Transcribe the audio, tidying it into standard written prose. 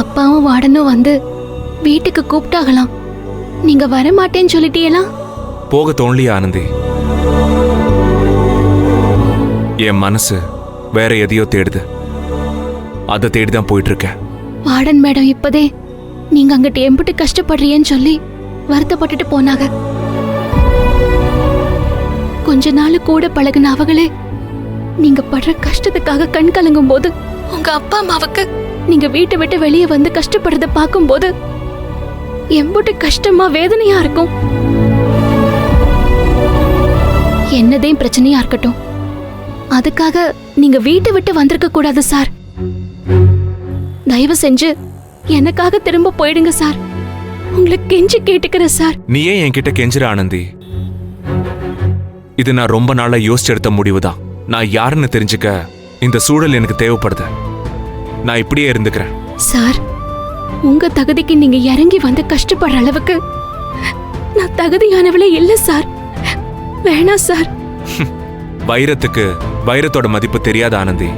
அப்பாவும் வார்டனும் வந்து வீட்டுக்கு கூப்பிட்டாகலாம். நீங்க வரமாட்டேன்னு சொல்லிட்டீங்களா? போக தோணலையா ஆனந்தி? என் மனசு வேற எதையோ தேடுது. அதை தேடிதான் போயிட்டு இருக்கேன். வார்டன் மேடம் இப்பதே நீங்க அங்கிட்டு எம்பிட்டு கஷ்டப்படுறீன்னு சொல்லி வருத்தப்பட்டுட்டு போனாங்க. கொஞ்ச நாள் கூட பழகுன அவங்களே நீங்க படுற கஷ்டத்துக்காக கண் கலங்கும் போது, உங்க அப்பா அம்மாவுக்கு நீங்க வீட்டை விட்டு வெளியே வந்து கஷ்டப்படுறத பார்க்கும்போது எம்பிட்டு கஷ்டமா வேதனையா இருக்கும். என்னதே பிரச்சனையா இருக்கட்டும், அதுக்காக நீங்க வீட்டை விட்டு வந்திருக்க கூடாது சார். தயவு செஞ்சு எனக்காக திரும்ப போயிடுங்க சார். உங்களை கெஞ்சி கேட்டுக்கிறேன் சார். நீ ஏன் என்கிட்ட கெஞ்சுற ஆனந்தி? இது நான் ரொம்ப நாளா யோசிச்சு எடுத்த முடிவுதான். நான் யாருன்னு தெரிஞ்சுக்க இந்த சூழல் எனக்கு தேவைப்படுது. நான் இப்படியே இருந்துக்கிறேன். சார், உங்க தகுதிக்கு நீங்க இறங்கி வந்து கஷ்டப்படுற அளவுக்கு நான் தகுதியானவளே இல்ல சார். வேணாம் சார். வைரத்துக்கு வைரத்தோட மதிப்பு தெரியாத ஆனந்தி.